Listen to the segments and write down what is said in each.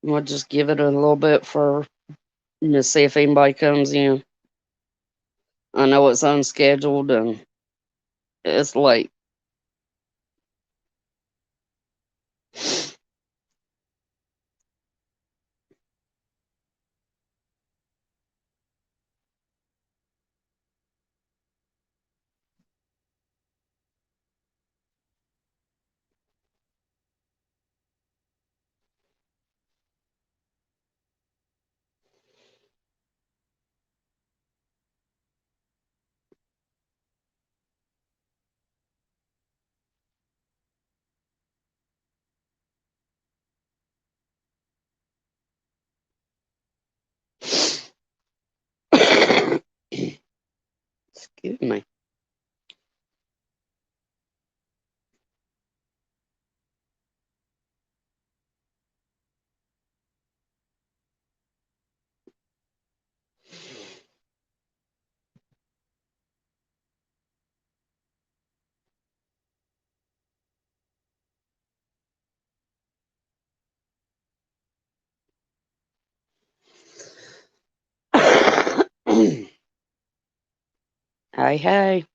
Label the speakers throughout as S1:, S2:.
S1: We'll just give it a little bit for to see if anybody comes in. I know it's unscheduled and it's late. Excuse me. Hey, hey.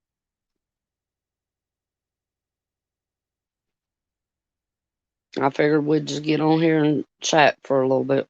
S1: I figured we'd just get on here and chat for a little bit.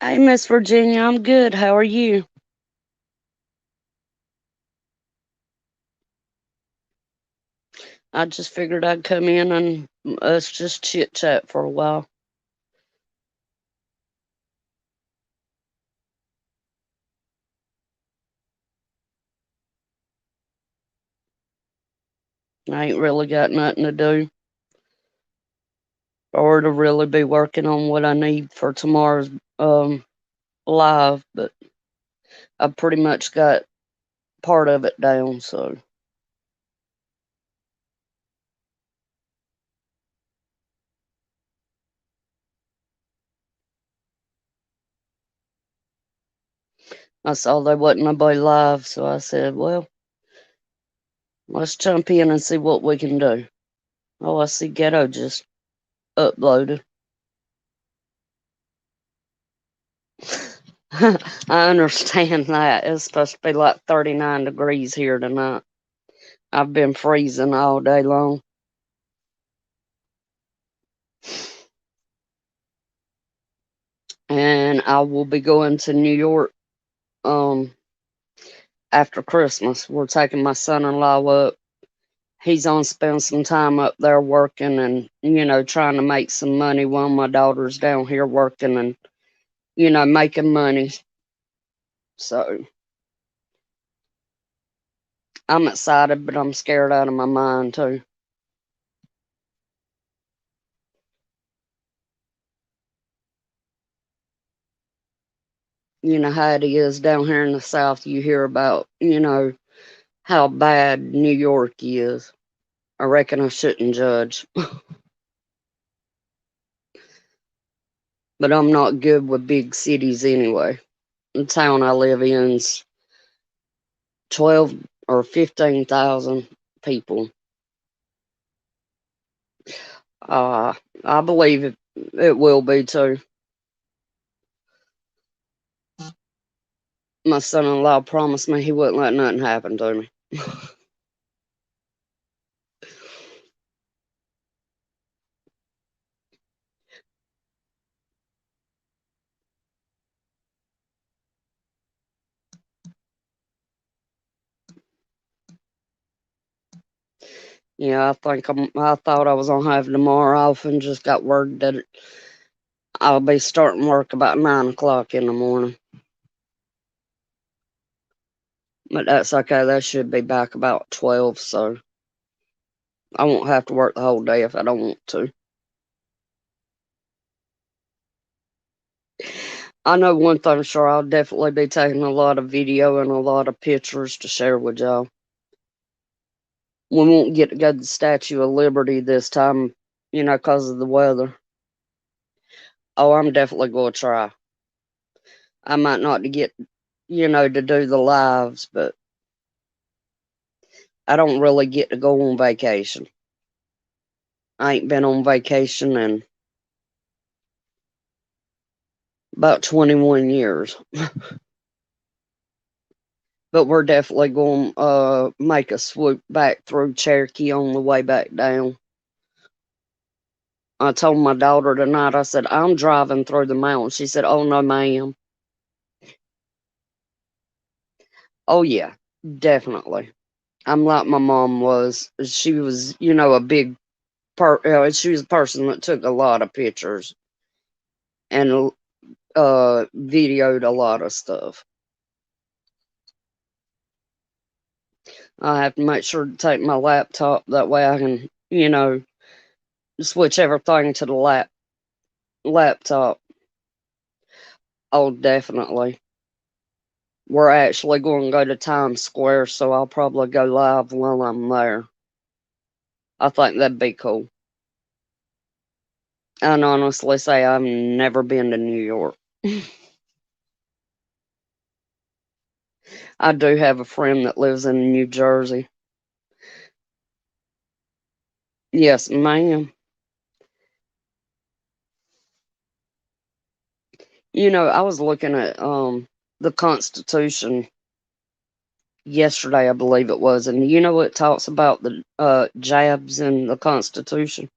S1: Hey, Miss Virginia, I'm good. How are you? I just figured I'd come in and us just chit chat for a while. I ain't really got nothing to do or to really be working on what I need for tomorrow's um live, but I pretty much got part of it down, so I saw there wasn't nobody live, so I said, well, let's jump in and see what we can do. Oh, I see Ghetto just uploaded. I understand that. It's supposed to be like 39 degrees here tonight. I've been freezing all day long. And I will be going to New York um after Christmas. We're taking my son-in-law up. He's on spend some time up there working and, trying to make some money while my daughter's down here working and, making money. So I'm excited, but I'm scared out of my mind too. You know how it is down here in the South. You hear about, how bad New York is. I reckon I shouldn't judge, but I'm not good with big cities anyway. The town I live in's 12 or 15,000 people. Uh, I believe it will be too. My son-in-law promised me he wouldn't let nothing happen to me. Yeah, I thought I was gonna have tomorrow off and just got word that I'll be starting work about 9 o'clock in the morning. But that's okay. That should be back about 12, so I won't have to work the whole day if I don't want to. I know one thing sure, I'll definitely be taking a lot of video and a lot of pictures to share with y'all. We won't get to go to the Statue of Liberty this time, 'cause of the weather. Oh, I'm definitely going to try. I might not to get, to do the lives, but I don't really get to go on vacation. I ain't been on vacation in about 21 years. But we're definitely going to make a swoop back through Cherokee on the way back down. I told my daughter tonight, I said, I'm driving through the mountains. She said, oh, no, ma'am. Oh, yeah, definitely. I'm like my mom was. She was, a big she was a person that took a lot of pictures and videoed a lot of stuff. I have to make sure to take my laptop. That way I can, switch everything to the laptop. Oh, definitely. We're actually going to go to Times Square, so I'll probably go live while I'm there. I think that'd be cool. I can honestly say I've never been to New York. I do have a friend that lives in New Jersey. Yes, ma'am. I was looking at the Constitution yesterday, I believe it was, and it talks about the jabs in the Constitution.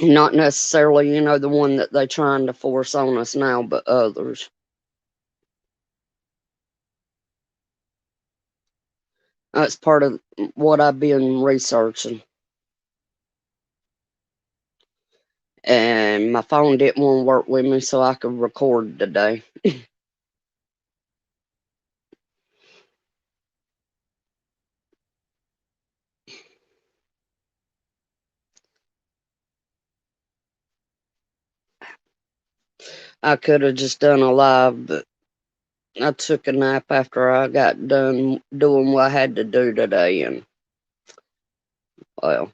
S1: Not necessarily, the one that they're trying to force on us now, but others. That's part of what I've been researching. And my phone didn't want to work with me, so I could record today. I could have just done a live, but I took a nap after I got done doing what I had to do today, and well,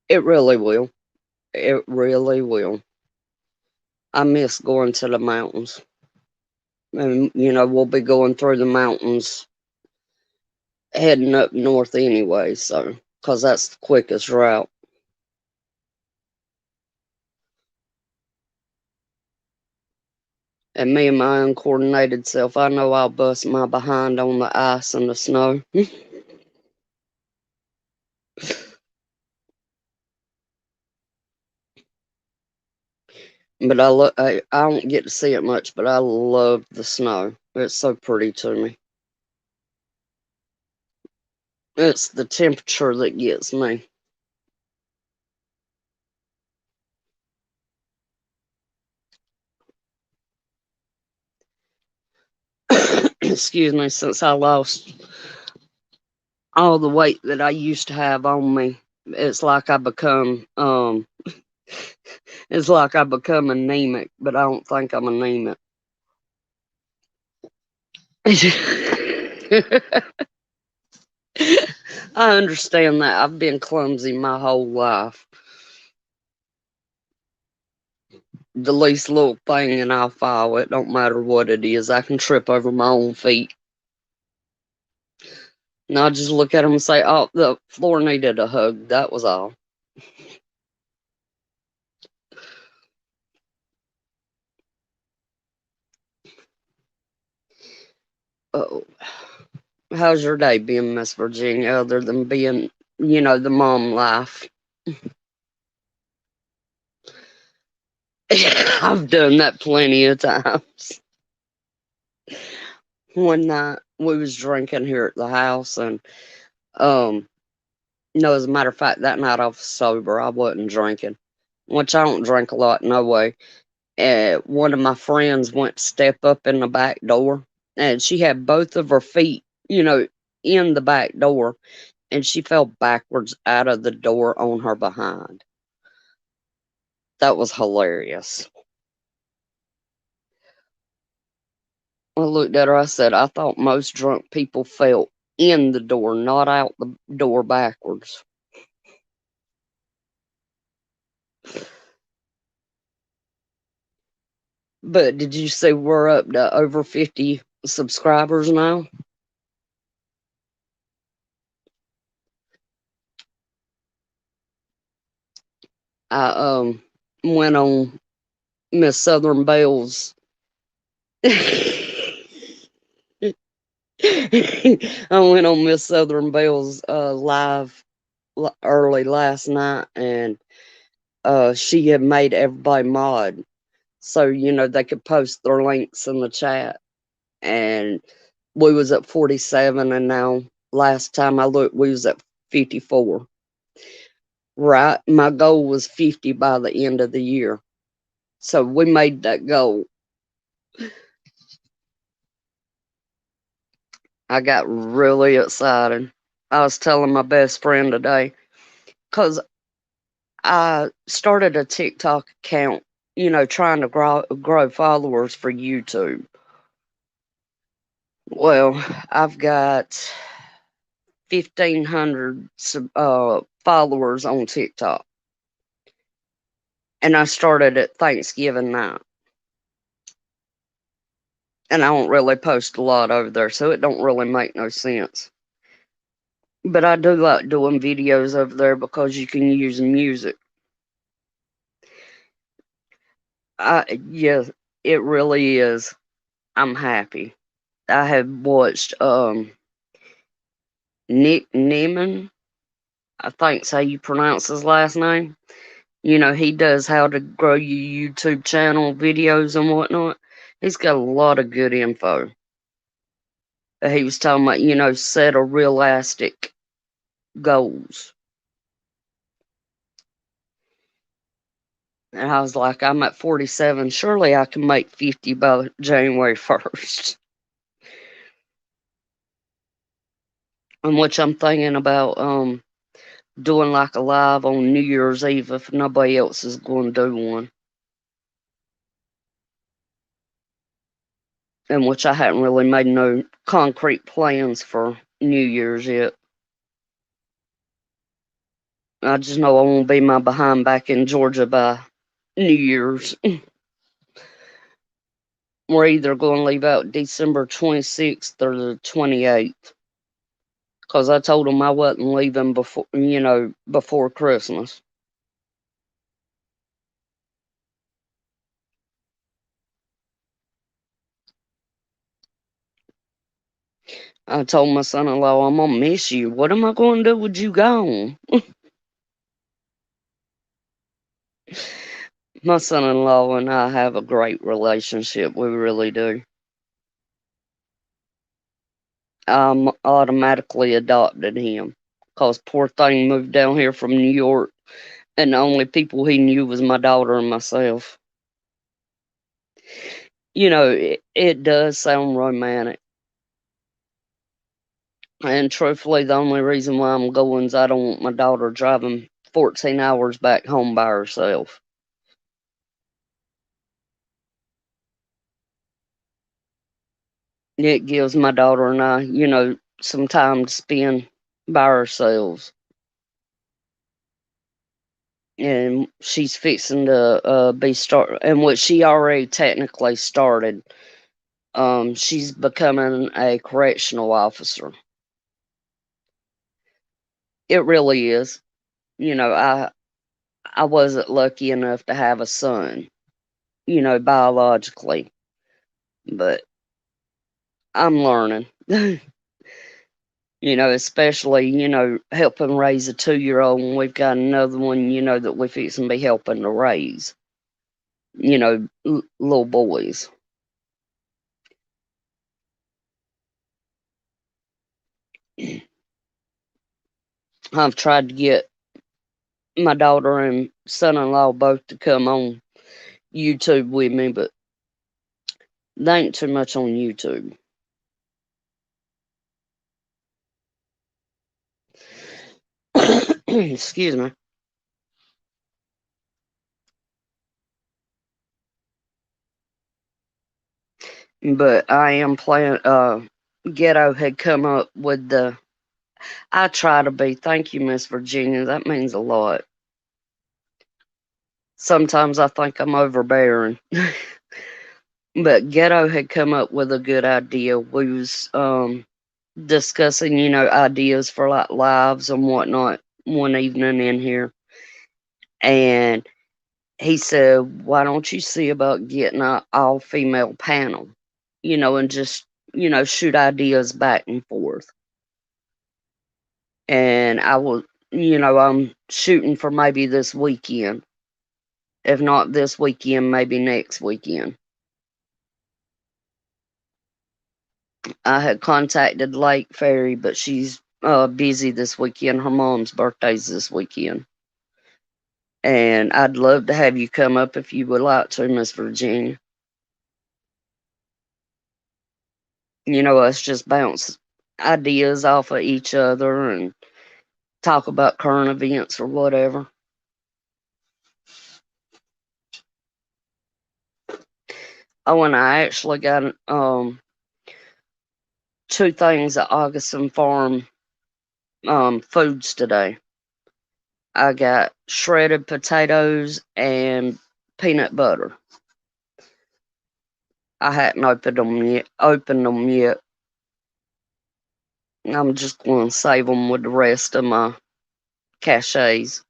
S1: it really will. It really will. I miss going to the mountains. And, we'll be going through the mountains heading up north anyway, so, because that's the quickest route. And me and my uncoordinated self, I know I'll bust my behind on the ice and the snow. But I don't get to see it much, but I love the snow. It's so pretty to me. It's the temperature that gets me. Excuse me, since I lost all the weight that I used to have on me, it's like I become it's like I become anemic, but I don't think I'm anemic. I understand that. I've been clumsy my whole life. The least little thing and I'll follow it. Don't matter what it is. I can trip over my own feet. And I'll just look at them and say, oh, the floor needed a hug. That was all. Oh, how's your day being, Miss Virginia, other than being, the mom life? I've done that plenty of times. One night we was drinking here at the house, and no, as a matter of fact, that night I was sober. I wasn't drinking, which I don't drink a lot, no way. One of my friends went to step up in the back door, and she had both of her feet, in the back door, and she fell backwards out of the door on her behind. That was hilarious. I looked at her, I said, I thought most drunk people fell in the door, not out the door backwards. But did you say we're up to over 50 subscribers now? I went on Miss Southern Belle's I went on Miss Southern Belle's live early last night, and she had made everybody mod, so they could post their links in the chat. And we was at 47, and now last time I looked, we was at 54. Right, my goal was 50 by the end of the year, so we made that goal. I got really excited. I was telling my best friend today, because I started a TikTok account, trying to grow followers for YouTube. Well, I've got 1,500 followers on TikTok, and I started at Thanksgiving night. And I don't really post a lot over there, so it don't really make no sense. But I do like doing videos over there because you can use music. Yeah, it really is. I'm happy. I have watched Nick Neiman, I think's how you pronounce his last name. He does how to grow your YouTube channel videos and whatnot. He's got a lot of good info. He was talking about, set a realistic goals. And I was like, I'm at 47. Surely I can make 50 by January 1st. And which I'm thinking about doing like a live on New Year's Eve if nobody else is going to do one. In which I hadn't really made no concrete plans for New Year's yet. I just know I won't be my behind back in Georgia by New Year's. We're either going to leave out December 26th or the 28th. Because I told them I wasn't leaving before Christmas. I told my son-in-law, I'm going to miss you. What am I going to do with you gone? My son-in-law and I have a great relationship. We really do. I automatically adopted him. Because poor thing moved down here from New York. And the only people he knew was my daughter and myself. It does sound romantic. And truthfully, the only reason why I'm going is I don't want my daughter driving 14 hours back home by herself. It gives my daughter and I, some time to spend by ourselves. And she's fixing to and what she already technically started. She's becoming a correctional officer. It really is. I wasn't lucky enough to have a son, biologically, but I'm learning. Especially, helping raise a 2-year-old, and we've got another one, that we're fixing to be helping to raise, little boys. I've tried to get my daughter and son-in-law both to come on YouTube with me, but they ain't too much on YouTube. Excuse me. But I am playing, Ghetto had come up with I try to be, thank you, Miss Virginia, that means a lot. Sometimes I think I'm overbearing. But Ghetto had come up with a good idea. We was discussing, ideas for like lives and whatnot one evening in here. And he said, why don't you see about getting an all female panel? And just, shoot ideas back and forth. And I'm shooting for maybe this weekend. If not this weekend, maybe next weekend. I had contacted Lake Ferry, but she's busy this weekend. Her mom's birthday's this weekend. And I'd love to have you come up if you would like to, Miss Virginia. Us just bounce ideas off of each other and talk about current events or whatever. Oh, and I actually got 2 things at Augustin Farm foods today. I got shredded potatoes and peanut butter. I hadn't opened them yet. I'm just going to save them with the rest of my cachets.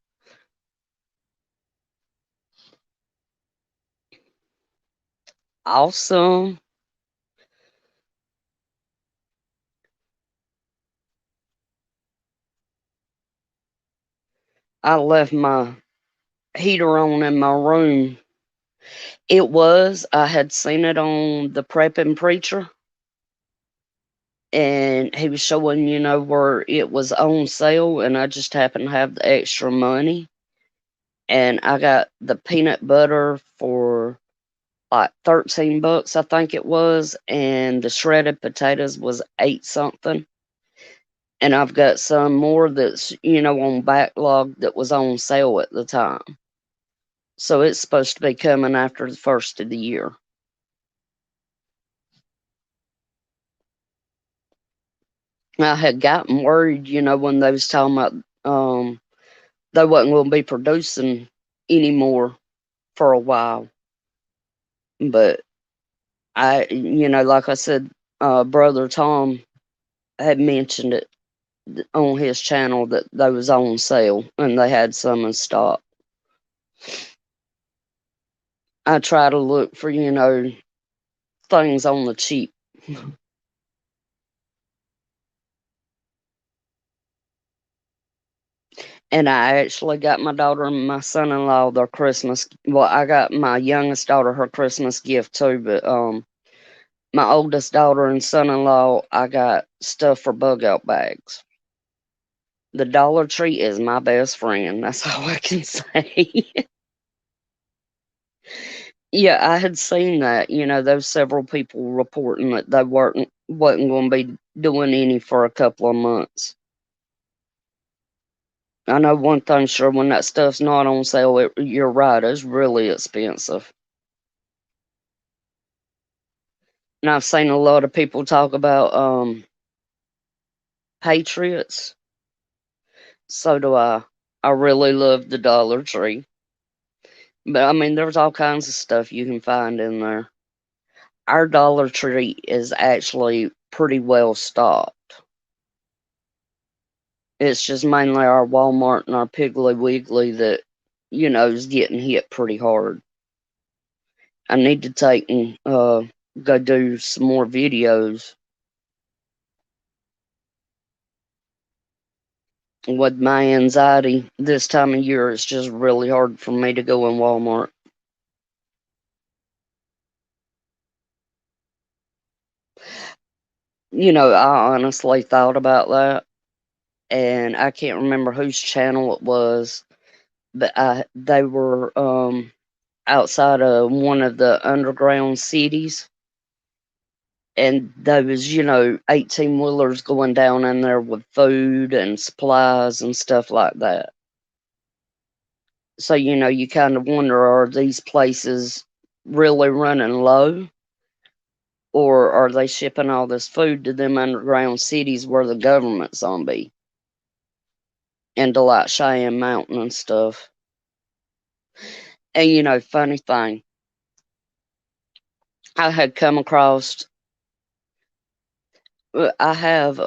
S1: Awesome. I left my heater on in my room. I had seen it on the Prepping Preacher. And he was showing, where it was on sale. And I just happened to have the extra money. And I got the peanut butter for like $13, I think it was. And the shredded potatoes was 8 something. And I've got some more that's, on backlog that was on sale at the time. So it's supposed to be coming after the first of the year. I had gotten worried, when they was talking about they wasn't going to be producing anymore for a while. But like I said, Brother Tom had mentioned it on his channel that they was on sale and they had some in stock. I try to look for, things on the cheap. And I actually got my daughter and my son-in-law their Christmas. Well, I got my youngest daughter her Christmas gift too, but my oldest daughter and son-in-law, I got stuff for bug out bags. The Dollar Tree is my best friend. That's all I can say. Yeah, I had seen that. Those several people reporting that they wasn't going to be doing any for a couple of months. I know one thing sure, when that stuff's not on sale, you're right, it's really expensive. And I've seen a lot of people talk about Patriots. So do I. I really love the Dollar Tree. But I mean, there's all kinds of stuff you can find in there. Our Dollar Tree is actually pretty well stocked. It's just mainly our Walmart and our Piggly Wiggly that, is getting hit pretty hard. I need to take and go do some more videos. With my anxiety this time of year, it's just really hard for me to go in Walmart. I honestly thought about that, and I can't remember whose channel it was, but they were outside of one of the underground cities, and there was 18-wheelers going down in there with food and supplies and stuff like that. So you kind of wonder, are these places really running low, or are they shipping all this food to them underground cities where the government's on be, into like Cheyenne Mountain and stuff? And funny thing, I had come across, I have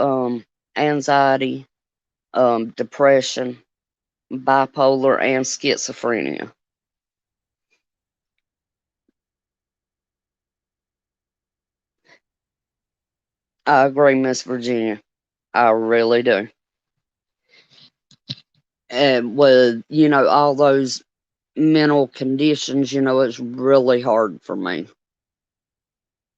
S1: anxiety, depression, bipolar, and schizophrenia. I agree, Miss Virginia. I really do. And with, all those mental conditions, it's really hard for me.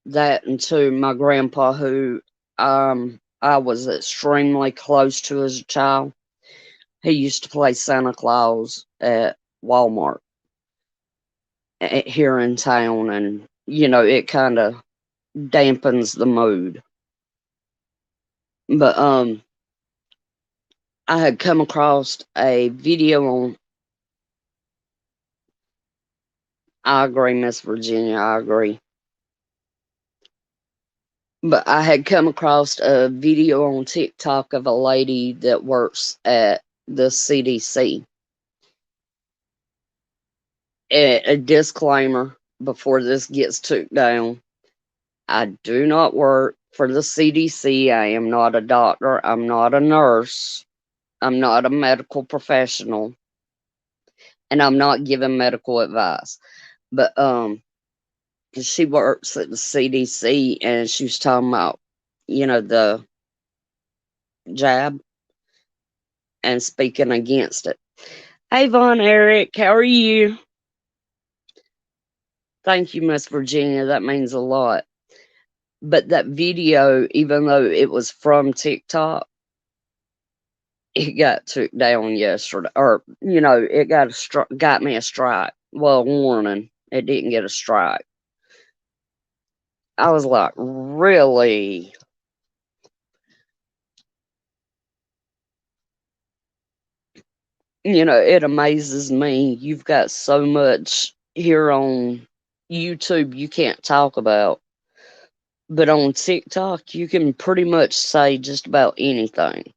S1: That and two, my grandpa, who I was extremely close to as a child, he used to play Santa Claus at Walmart here in town, and it kind of dampens the mood. But I had come across a video on. I agree, Miss Virginia. I agree. But I had come across a video on TikTok of a lady that works at the CDC. A disclaimer before this gets took down. I do not work for the CDC. I am not a doctor. I'm not a nurse. I'm not a medical professional. And I'm not giving medical advice. But she works at the CDC, and she was talking about, the jab and speaking against it. Hey, Von Eric, how are you? Thank you, Miss Virginia. That means a lot. But that video, even though it was from TikTok, it got took down yesterday, or it got me a strike. Well, a warning. It didn't get a strike. I was like, really? It amazes me. You've got so much here on YouTube you can't talk about. But on TikTok, you can pretty much say just about anything.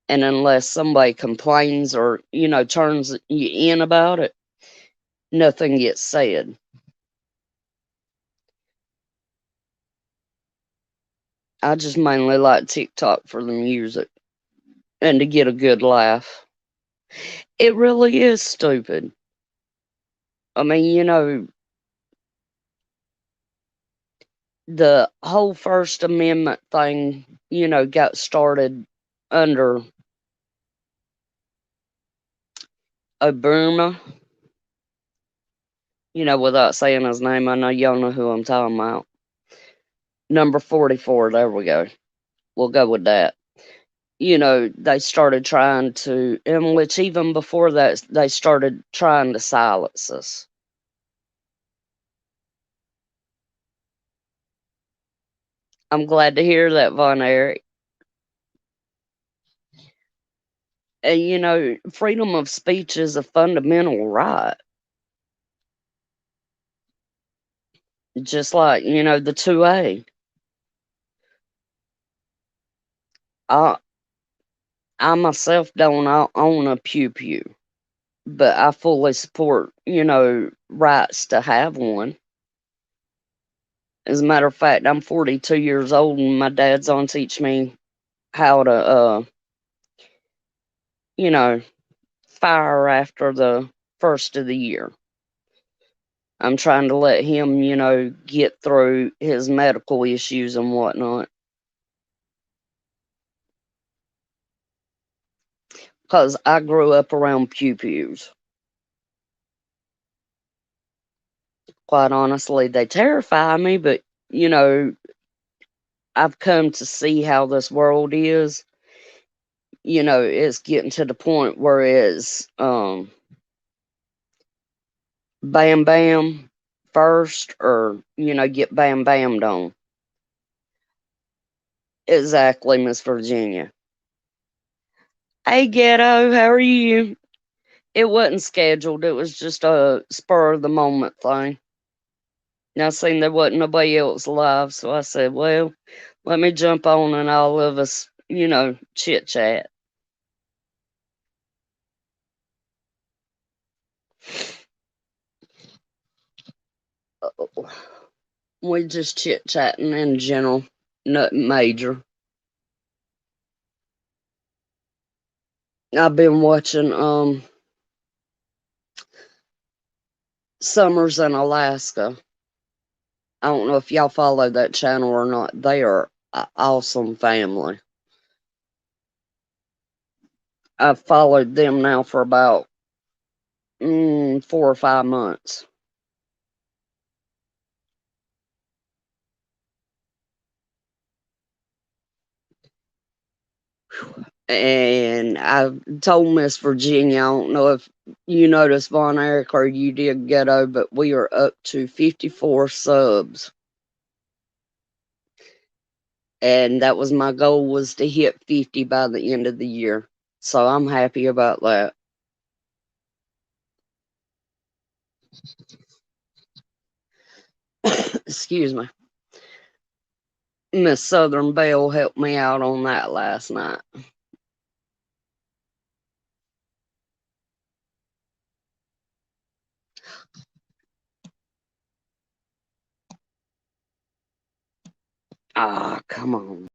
S1: And unless somebody complains or, turns you in about it, nothing gets said. I just mainly like TikTok for the music and to get a good laugh. It really is stupid. I mean, the whole First Amendment thing, got started under Obama. Without saying his name, I know y'all know who I'm talking about. Number 44, there we go. We'll go with that. They started trying to, in which even before that, they started trying to silence us. I'm glad to hear that, Von Erich. And, freedom of speech is a fundamental right. Just like, the 2A. I, I myself don't own a pew pew, but I fully support, rights to have one. As a matter of fact, I'm 42 years old and my dad's on teach me how to, you know, fire after the first of the year. I'm trying to let him, get through his medical issues and whatnot. Because I grew up around pew pews. Quite honestly, they terrify me, but, I've come to see how this world is. It's getting to the point where it's bam bam first or, get bam bammed on. Exactly, Miss Virginia. Hey, Ghetto, how are you? It wasn't scheduled. It was just a spur of the moment thing. And I seen there wasn't nobody else live, so I said, well, let me jump on and all of us, chit chat. We just chit chatting in general, nothing major. I've been watching Summers in Alaska. I don't know if y'all follow that channel or not. They are an awesome family. I've followed them now for about 4 or 5 months. And I told Miss Virginia, I don't know if you noticed, Von Erich, or you did, Ghetto, but we are up to 54 subs. And that was my goal, was to hit 50 by the end of the year. So I'm happy about that. Excuse me. Miss Southern Belle helped me out on that last night. Ah, come on.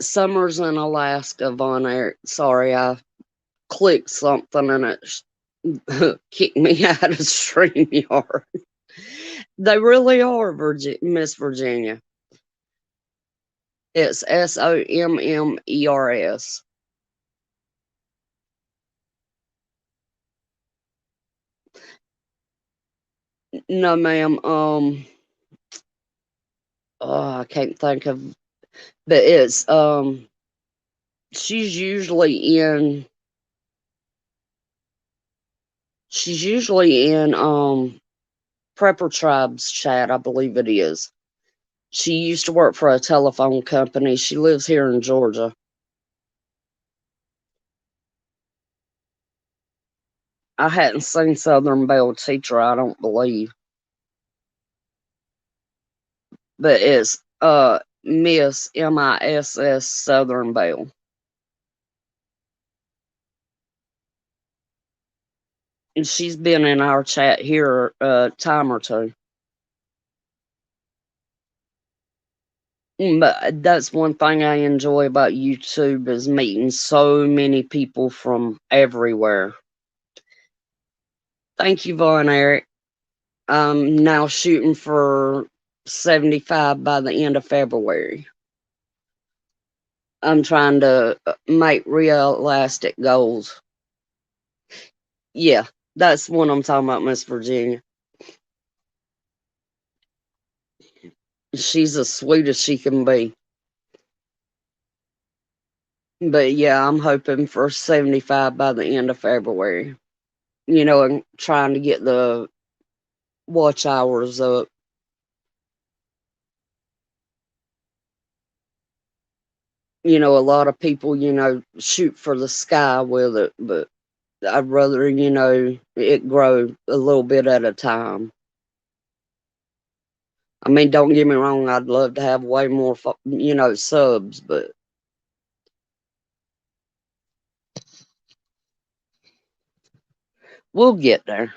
S1: Summers in Alaska, Von Erich. Sorry, I clicked something and it kicked me out of StreamYard. They really are, Miss Virginia. It's SOMMERS. No, ma'am. I can't think of, but it's she's usually in. She's usually in Prepper Tribes chat, I believe it is. She used to work for a telephone company. She lives here in Georgia. I hadn't seen Southern Belle teacher, I don't believe. But it's Miss Miss Southern Belle. And she's been in our chat here a time or two. But that's one thing I enjoy about YouTube is meeting so many people from everywhere. Thank you, Von Eric. I'm now shooting for 75 by the end of February. I'm trying to make realistic goals. Yeah, that's what I'm talking about, Miss Virginia. She's as sweet as she can be. But yeah, I'm hoping for 75 by the end of February. And trying to get the watch hours up. A lot of people, shoot for the sky with it, but I'd rather, it grow a little bit at a time. I mean, don't get me wrong, I'd love to have way more, subs, but we'll get there.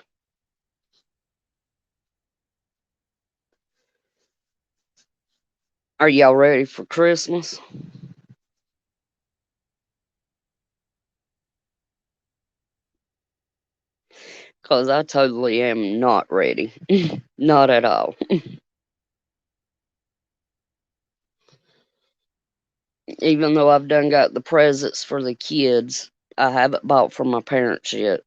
S1: Are y'all ready for Christmas? Because I totally am not ready. Not at all. Even though I've done got the presents for the kids, I haven't bought for my parents yet.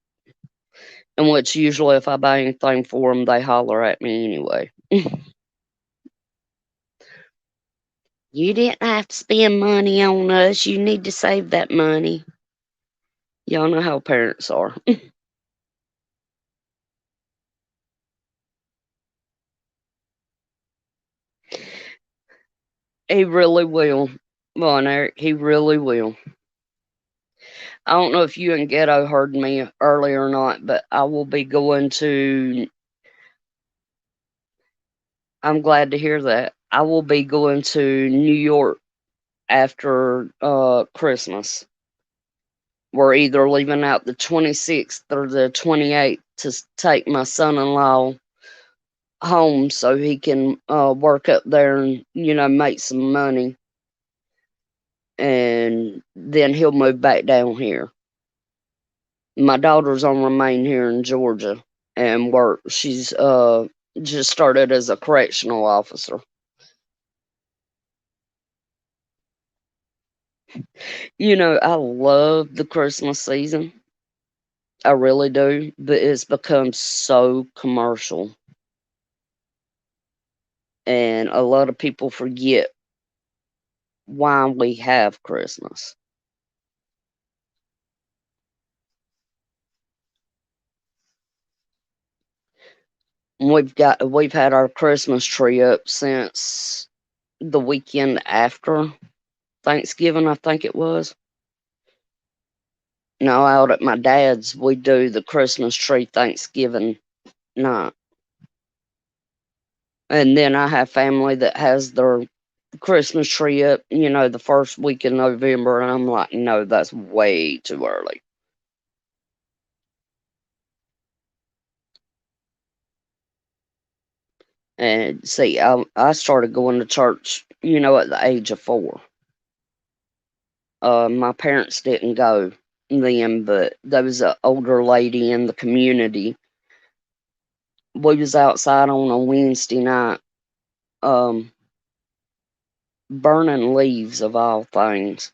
S1: And which usually if I buy anything for them, they holler at me anyway. You didn't have to spend money on us. You need to save that money. Y'all know how parents are. He really will. Von Eric, he really will. I don't know if you and Ghetto heard me earlier or not, but I will be going to. I'm glad to hear that. I will be going to New York after Christmas. We're either leaving out the 26th or the 28th to take my son-in-law home so he can work up there and make some money, and then he'll move back down here. My daughter's on remain here in Georgia and work. She's just started as a correctional officer. I love the Christmas season. I really do, but it's become so commercial. And a lot of people forget why we have Christmas. We've had our Christmas tree up since the weekend after Thanksgiving, I think it was. No, out at my dad's, we do the Christmas tree Thanksgiving night. And then I have family that has their Christmas tree up, the first week in November. And I'm like, no, that's way too early. And see, I started going to church, at the age of 4. My parents didn't go then, but there was an older lady in the community. We was outside on a Wednesday night, um, burning leaves of all things.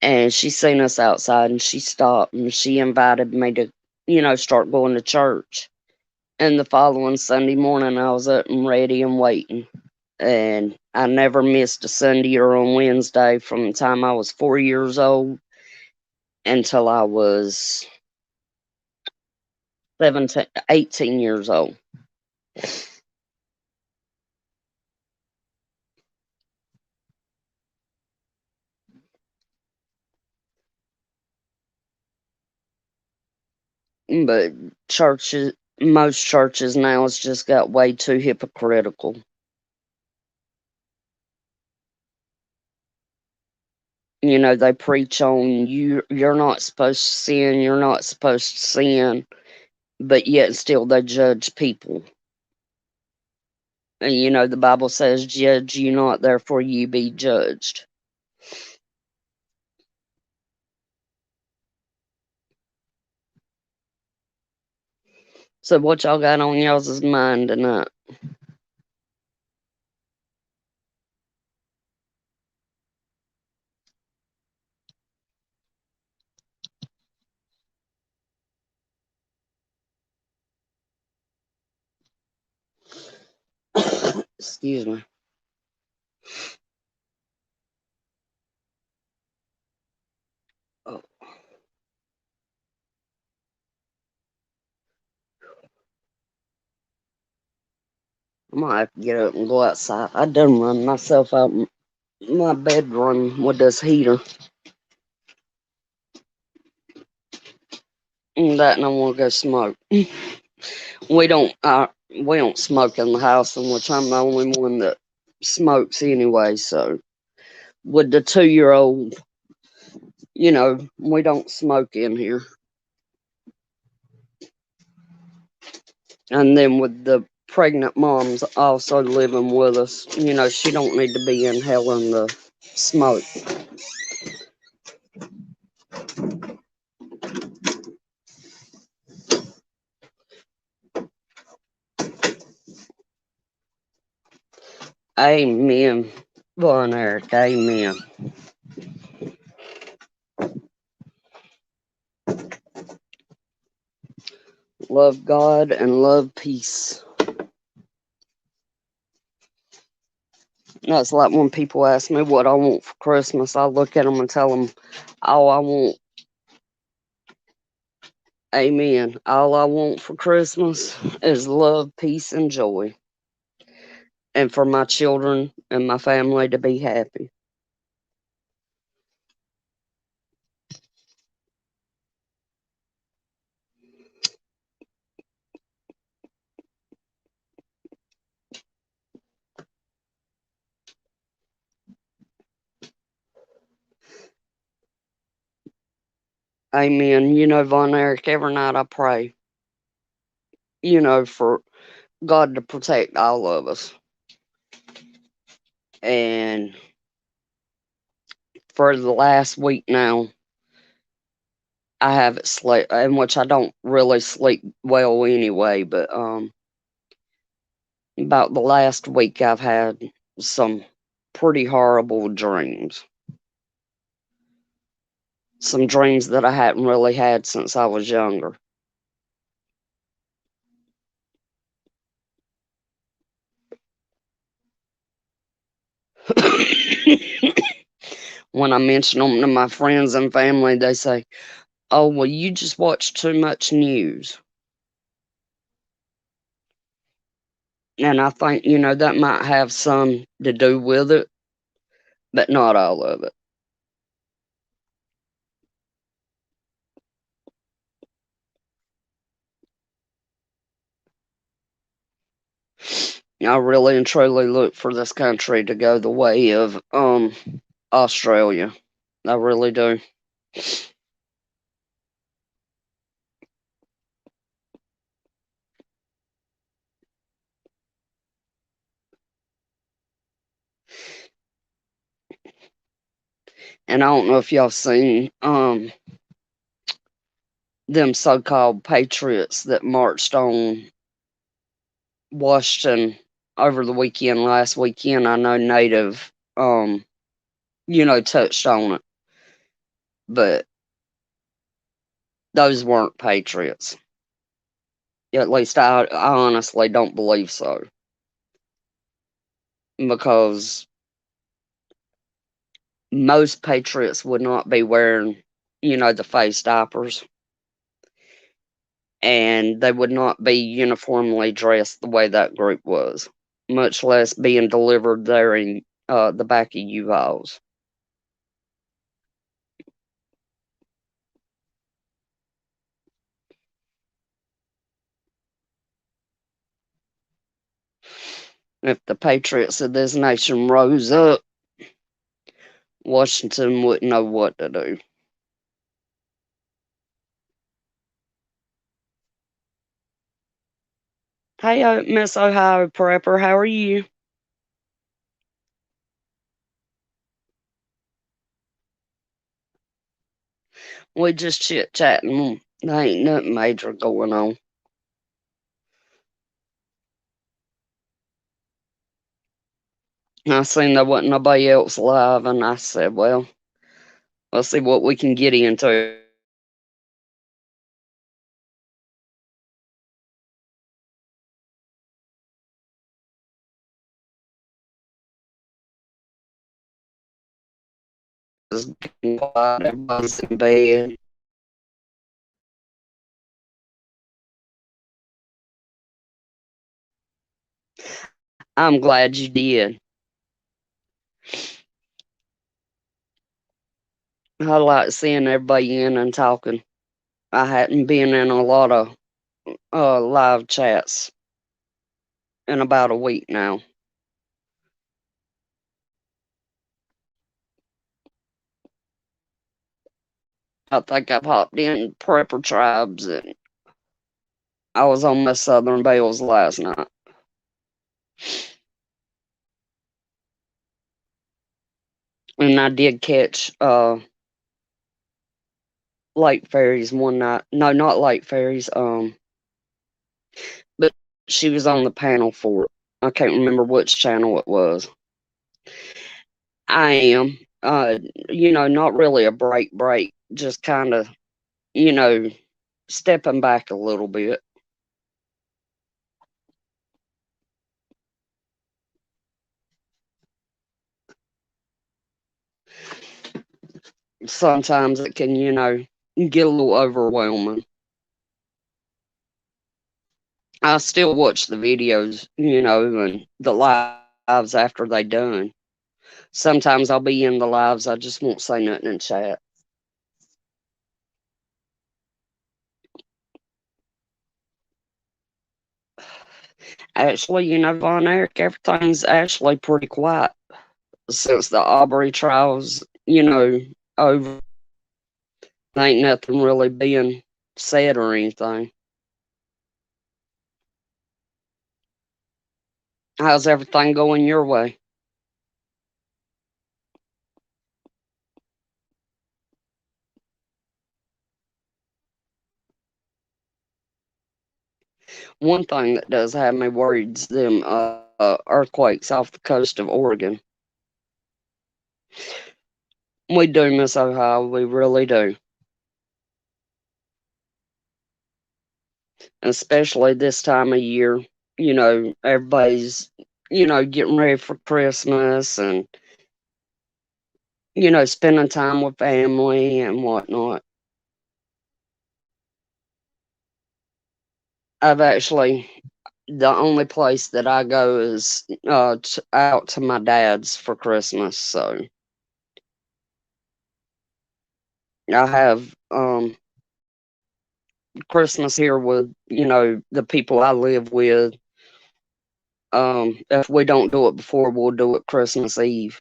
S1: And she seen us outside and she stopped and she invited me to, start going to church. And the following Sunday morning, I was up and ready and waiting. And I never missed a Sunday or on Wednesday from the time I was 4 years old until I was 17, 18 years old. But churches, most churches now, it's just got way too hypocritical. You know, they preach on you're not supposed to sin, you're not supposed to sin, but yet still they judge people. And you know, the Bible says, judge you not, therefore you be judged. So what y'all got on y'all's mind tonight? Excuse me. Oh, I might have to get up and go outside. I done run myself out my bedroom with this heater. And that and I want to go smoke. We don't smoke in the house, in which I'm the only one that smokes anyway. So with the 2-year-old, we don't smoke in here. And then with the pregnant moms also living with us, she don't need to be inhaling the smoke. Amen. Von Eric, amen. Love God and love peace. That's like when people ask me what I want for Christmas, I look at them and tell them, all I want, amen, all I want for Christmas is love, peace, and joy. And for my children and my family to be happy. Amen. Von Eric, every night I pray, for God to protect all of us. And for the last week now, I haven't slept, in which I don't really sleep well anyway, but about the last week I've had some pretty horrible dreams. Some dreams that I hadn't really had since I was younger. When I mention them to my friends and family, they say, "Oh, well, you just watch too much news." And I think, that might have some to do with it, but not all of it. I really and truly look for this country to go the way of Australia. I really do. And I don't know if y'all seen them so-called patriots that marched on Washington over the weekend, last weekend. I know Native touched on it, but those weren't patriots. At least I honestly don't believe so. Because most Patriots would not be wearing, the face diapers, and they would not be uniformly dressed the way that group was, much less being delivered there in the back of U-Hauls. If the Patriots of this nation rose up, Washington wouldn't know what to do. Hey, Miss Ohio Prepper, how are you? We just chit chatting. There ain't nothing major going on. I seen there wasn't nobody else live, and I said, well, let's see what we can get into. It's getting quiet, everybody's in bed. I'm glad you did. I like seeing everybody in and talking. I hadn't been in a lot of live chats in about a week now. I think I popped in Prepper Tribes, and I was on Miss Southern Bells last night. And I did catch Lake Fairies one night. No, not Lake Fairies. But she was on the panel for it. I can't remember which channel it was. I am. Not really a break, just kind of, you know, stepping back a little bit. Sometimes it can, get a little overwhelming. I still watch the videos, and the lives after they done. Sometimes I'll be in the lives, I just won't say nothing in chat. Actually, Von Eric, everything's actually pretty quiet since the Aubrey trials, over. Ain't nothing really being said or anything. How's everything going your way? One thing that does have me worried is them earthquakes off the coast of Oregon. We do miss Ohio, we really do. Especially this time of year. Everybody's, getting ready for Christmas and, spending time with family and whatnot. I've actually, the only place that I go is out to my dad's for Christmas. So I have Christmas here with, the people I live with. If we don't do it before, we'll do it Christmas Eve.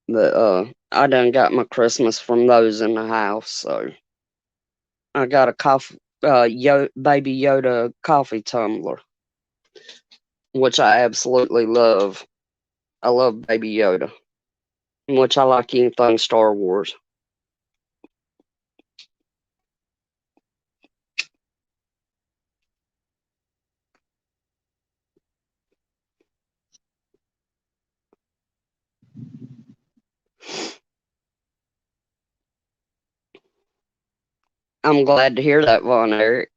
S1: But I done got my Christmas from those in the house. So I got a coffee, Baby Yoda coffee tumbler, which I absolutely love. I love Baby Yoda, which I like anything Star Wars. I'm glad to hear that, Von Eric.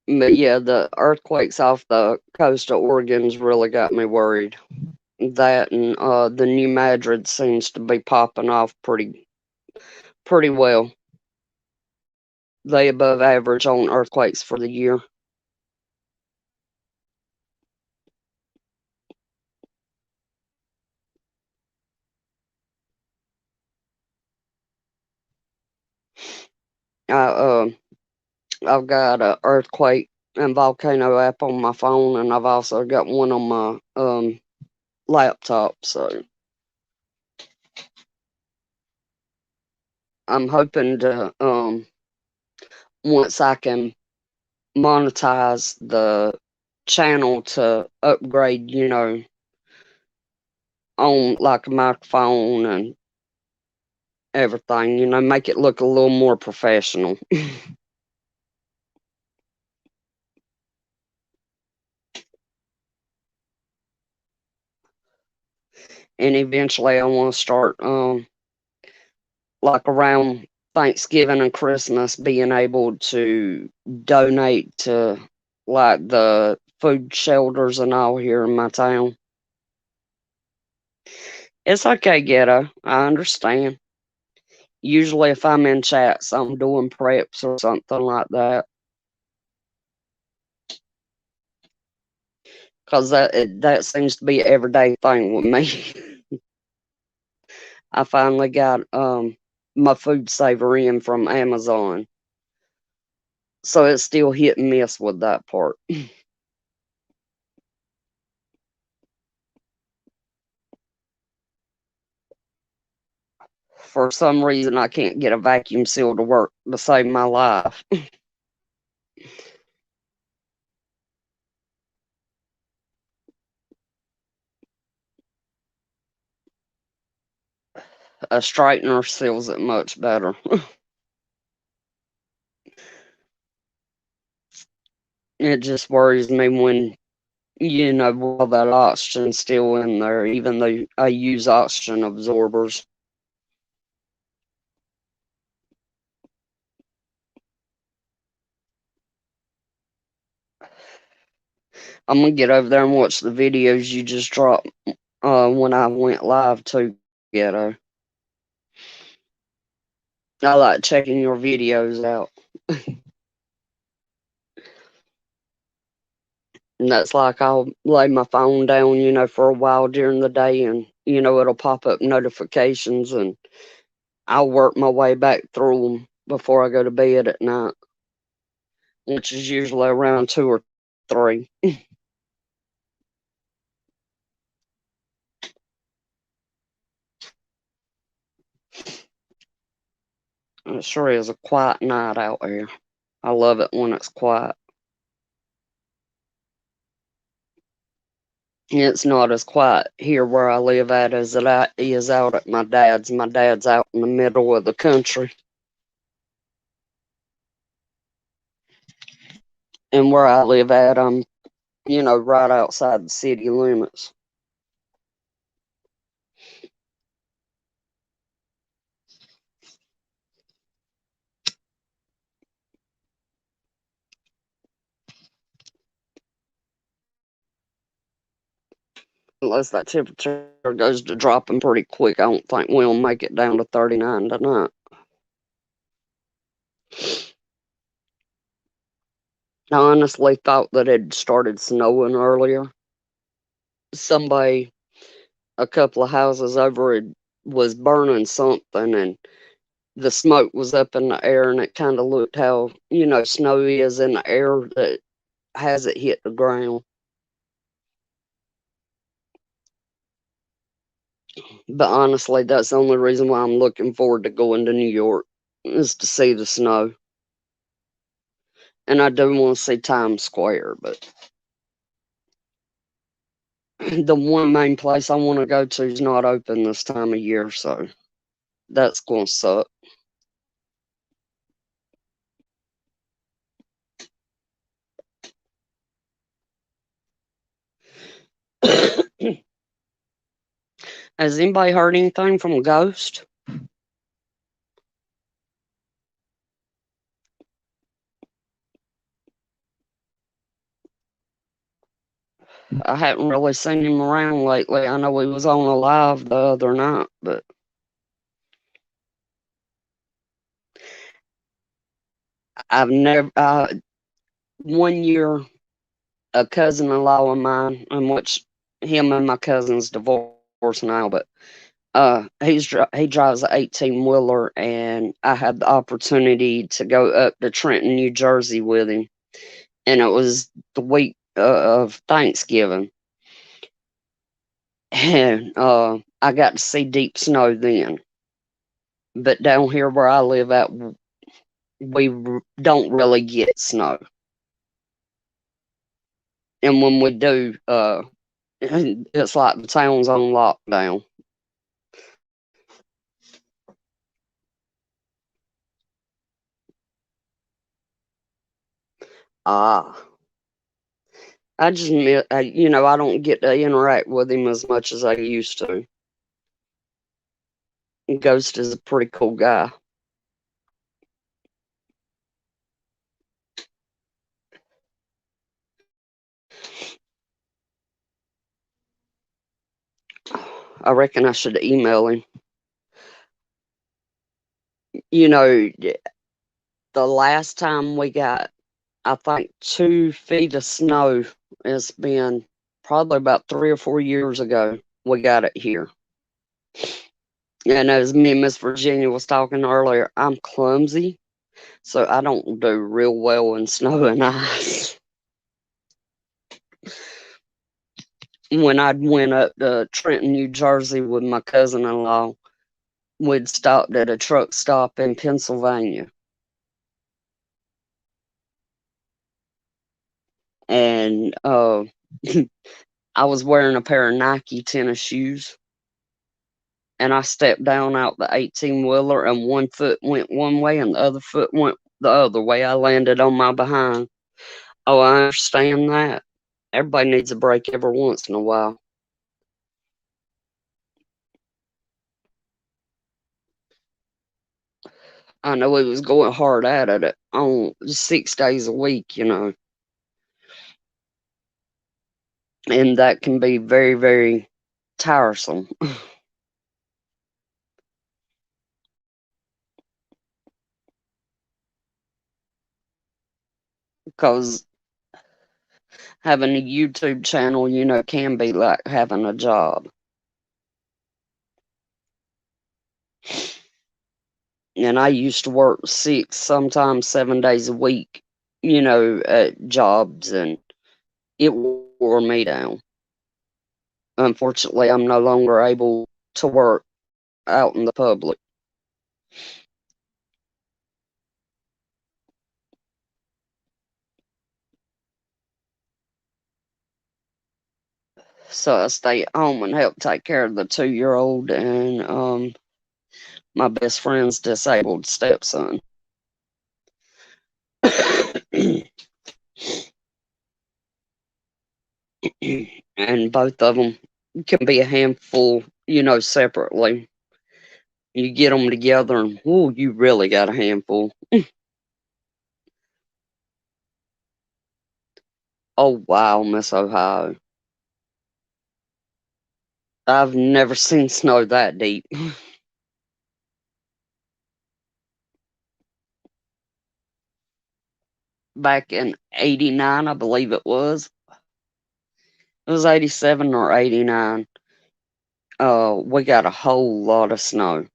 S1: But yeah, the earthquakes off the coast of Oregon's really got me worried. That and the New Madrid seems to be popping off pretty well. They above average on earthquakes for the year. I I've got a earthquake and volcano app on my phone, and I've also got one on my laptop. So I'm hoping to once I can monetize the channel to upgrade, on like a microphone and everything, make it look a little more professional. And eventually I want to start like around Thanksgiving and Christmas being able to donate to like the food shelters and all here in my town. It's okay, ghetto. I understand. Usually if I'm in chats, I'm doing preps or something like that. Cause that seems to be an everyday thing with me. I finally got my food saver in from Amazon. So it's still hit and miss with that part. For some reason, I can't get a vacuum seal to work to save my life. A straightener seals it much better. It just worries me when, all that oxygen's still in there, even though I use oxygen absorbers. I'm gonna get over there and watch the videos you just dropped when I went live too, Ghetto. I like checking your videos out. And that's like I'll lay my phone down, for a while during the day and, it'll pop up notifications and I'll work my way back through them before I go to bed at night, which is usually around 2 or 3. It sure is a quiet night out here. I love it when it's quiet. It's not as quiet here where I live at as it is out at my dad's. My dad's out in the middle of the country. And where I live at, I'm, right outside the city limits. Unless that temperature goes to dropping pretty quick, I don't think we'll make it down to 39 tonight. I honestly thought that it started snowing earlier. Somebody, a couple of houses over, it was burning something, and the smoke was up in the air, and it kind of looked how, snow is in the air that hasn't hit the ground. But honestly, that's the only reason why I'm looking forward to going to New York is to see the snow. And I do want to see Times Square, but the one main place I want to go to is not open this time of year, so that's going to suck. Has anybody heard anything from Ghost? I hadn't really seen him around lately. I know he was on a live the other night, but I've never. 1 year, a cousin-in-law of mine, in which him and my cousin's divorced now, but he drives an 18-wheeler, and I had the opportunity to go up to Trenton, New Jersey with him, and it was the week of Thanksgiving, and I got to see deep snow then. But down here where I live at, we don't really get snow, and when we do, it's like the town's on lockdown. Ah, I just, I don't get to interact with him as much as I used to. Ghost is a pretty cool guy. I reckon I should email him. You know, the last time we got, I think, 2 feet of snow, it's been probably about 3 or 4 years ago we got it here. And as me and Miss Virginia was talking earlier, I'm clumsy, so I don't do real well in snow and ice. When I went up to Trenton, New Jersey with my cousin-in-law, we'd stopped at a truck stop in Pennsylvania. And I was wearing a pair of Nike tennis shoes, and I stepped down out the 18-wheeler, and one foot went one way and the other foot went the other way. I landed on my behind. Oh, I understand that. Everybody needs a break every once in a while. I know he was going hard at it on 6 days a week, and that can be very, very tiresome. Because having a YouTube channel, can be like having a job. And I used to work 6, sometimes 7 days a week, at jobs, and it wore me down. Unfortunately, I'm no longer able to work out in the public. So I stay at home and help take care of the 2-year-old and my best friend's disabled stepson. And both of them can be a handful, separately. You get them together and, ooh, you really got a handful. Oh, wow, Miss Ohio. I've never seen snow that deep. Back in 89, I believe it was. It was 87 or 89. We got a whole lot of snow.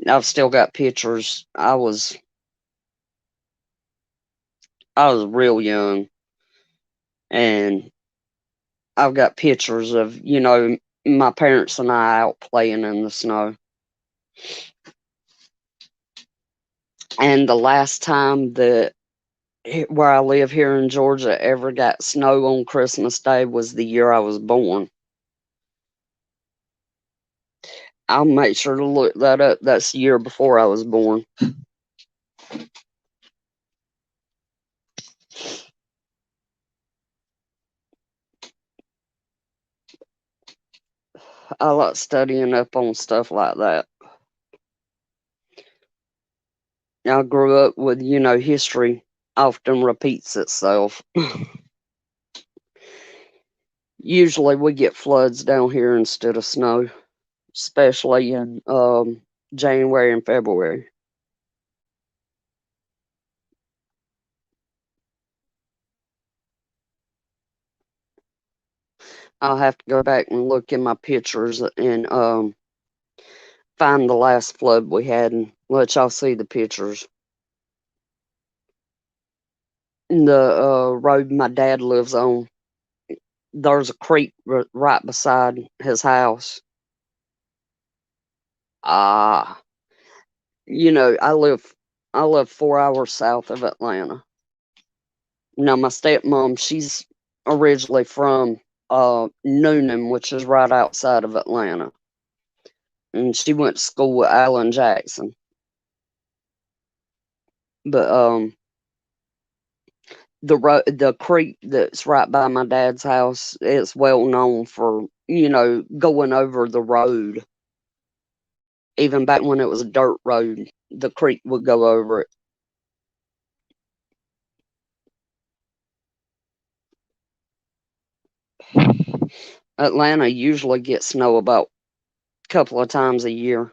S1: I've still got pictures. I was real young, and I've got pictures of, my parents and I out playing in the snow. And the last time that where I live here in Georgia ever got snow on Christmas Day was the year I was born. I'll make sure to look that up. That's the year before I was born. I like studying up on stuff like that. I grew up with, history often repeats itself. Usually we get floods down here instead of snow, especially in January and February. I'll have to go back and look in my pictures and find the last flood we had and let y'all see the pictures. The road my dad lives on, there's a creek right beside his house. Ah, I live 4 hours south of Atlanta. Now my stepmom, she's originally from Noonan, which is right outside of Atlanta, and she went to school with Alan Jackson. But the creek that's right by my dad's house, it's well known for going over the road. Even back when it was a dirt road, the creek would go over it. Atlanta usually gets snow about a couple of times a year.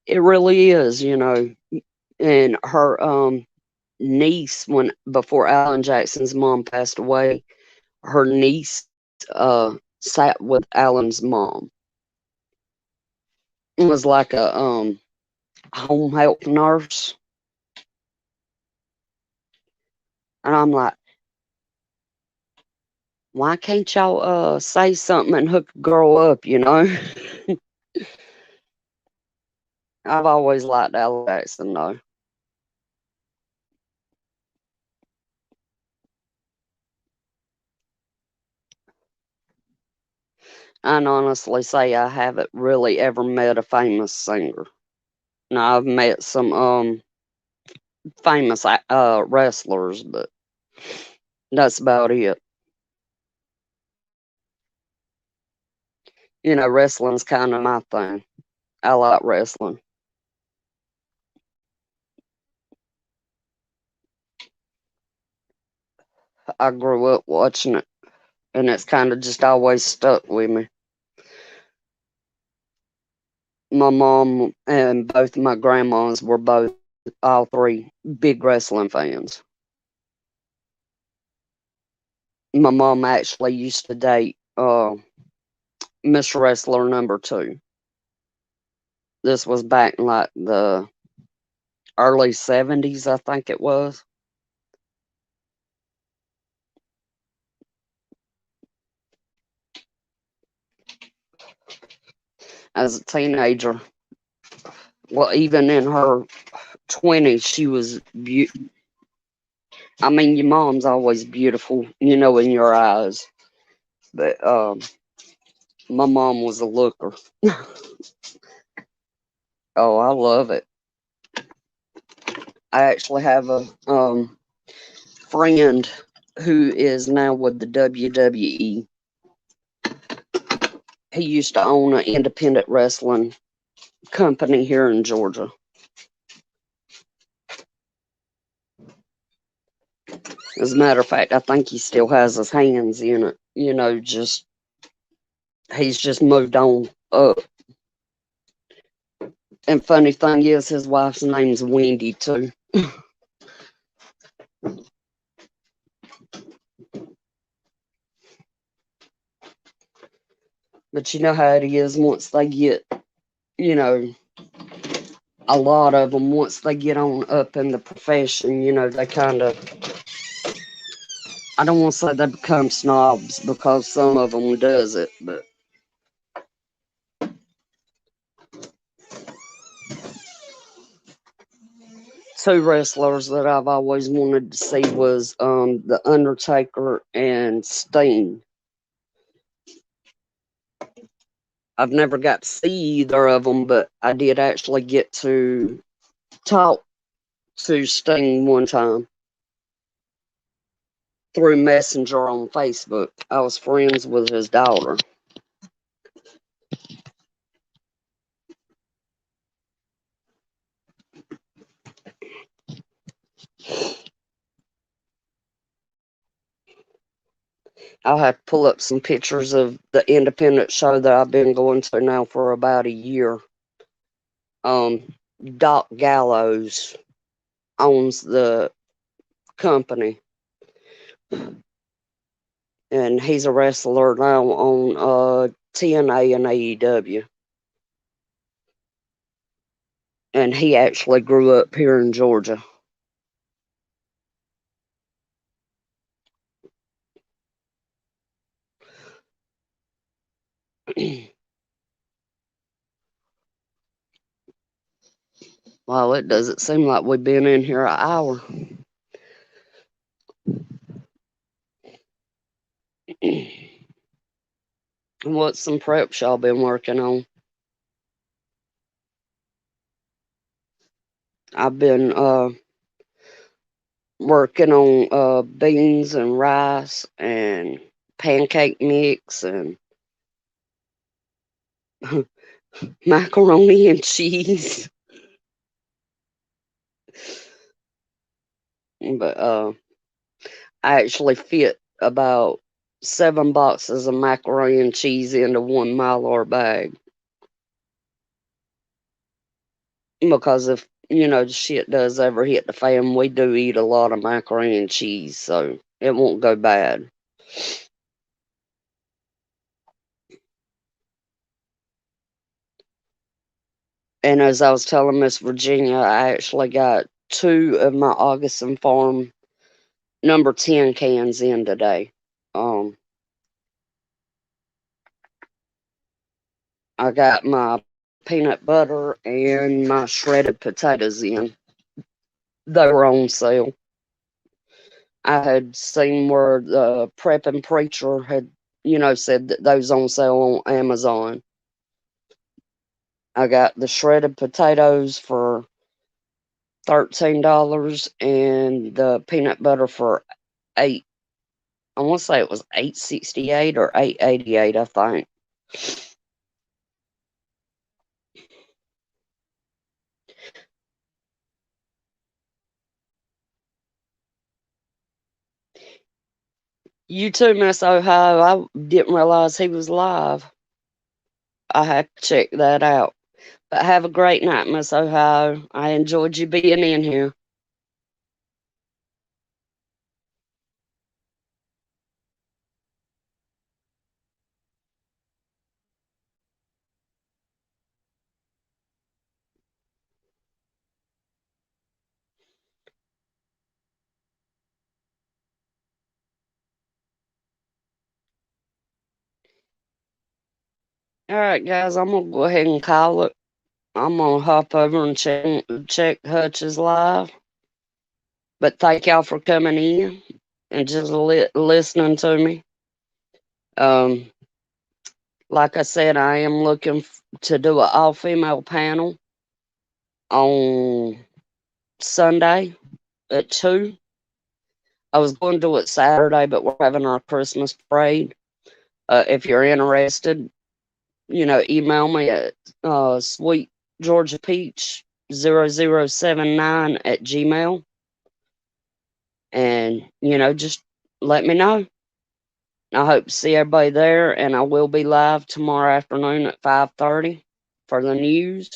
S1: It really is. And her niece, when before Alan Jackson's mom passed away, her niece sat with Alan's mom. It was like a home health nurse. And I'm like, why can't y'all say something and hook a girl up? I've always liked Alan Jackson though. I'd honestly say I haven't really ever met a famous singer. Now I've met some famous wrestlers, but that's about it. Wrestling's kind of my thing. I like wrestling. I grew up watching it, and it's kind of just always stuck with me. My mom and both of my grandmas were all three, big wrestling fans. My mom actually used to date Miss Wrestler number two. This was back in like the early 70s, I think it was. As a teenager, well, even in her 20s, she was beautiful. I mean, your mom's always beautiful, in your eyes. But my mom was a looker. Oh, I love it. I actually have a friend who is now with the WWE. He used to own an independent wrestling company here in Georgia. As a matter of fact, I think he still has his hands in it. Just he's just moved on up. And funny thing is, his wife's name's Wendy too. But you know how it is once they get, you know, a lot of them, once they get on up in the profession, they kind of, I don't want to say they become snobs because some of them does it, but two wrestlers that I've always wanted to see was The Undertaker and Sting. I've never got to see either of them, but I did actually get to talk to Sting one time through Messenger on Facebook. I was friends with his daughter. I'll have to pull up some pictures of the independent show that I've been going to now for about a year. Doc Gallows owns the company, and he's a wrestler now on TNA and AEW. And he actually grew up here in Georgia. Well, it doesn't seem like we've been in here an hour. What's some preps y'all been working on? I've been working on beans and rice and pancake mix and macaroni and cheese. But I actually fit about 7 boxes of macaroni and cheese into 1 Mylar bag. Because if, the shit does ever hit the fan, we do eat a lot of macaroni and cheese, so it won't go bad. And as I was telling Miss Virginia, I actually got 2 of my Augustin Farm number 10 cans in today. I got my peanut butter and my shredded potatoes in. They were on sale. I had seen where the prepping preacher had, said that those on sale on Amazon. I got the shredded potatoes for $13 and the peanut butter for 8. I want to say it was $8.68 or $8.88, I think. You too, Miss Ohio. I didn't realize he was live. I have to check that out. But have a great night, Miss Ohio. I enjoyed you being in here. All right, guys, I'm going to go ahead and call it. I'm going to hop over and check Hutch's live. But thank y'all for coming in and just listening to me. Like I said, I am looking to do an all-female panel on Sunday at 2. I was going to do it Saturday, but we're having our Christmas parade. If you're interested, email me at Sweet Georgia Peach 0079 at Gmail. And, just let me know. I hope to see everybody there, and I will be live tomorrow afternoon at 5:30 for the news.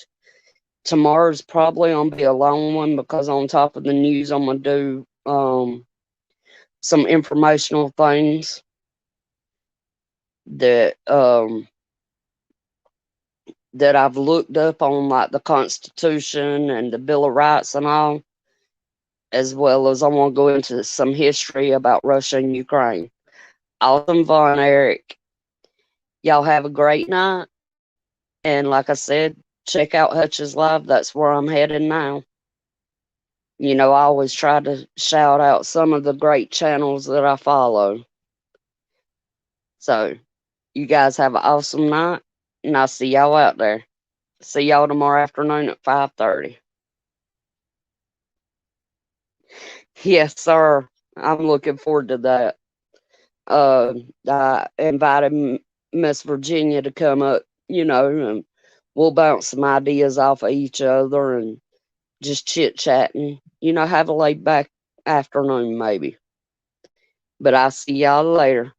S1: Tomorrow's probably going to be a long one because on top of the news, I'm going to do some informational things that that I've looked up on, like the Constitution and the Bill of Rights and all, as well as I want to go into some history about Russia and Ukraine. Awesome, Von Eric. Y'all have a great night. And like I said, check out Hutch's Live. That's where I'm headed now. I always try to shout out some of the great channels that I follow. So, you guys have an awesome night, and I'll see y'all out there. See y'all tomorrow afternoon at 5:30. Yes, sir. I'm looking forward to that. I invited Miss Virginia to come up, and we'll bounce some ideas off of each other and just chit-chatting. Have a laid-back afternoon, maybe. But I'll see y'all later.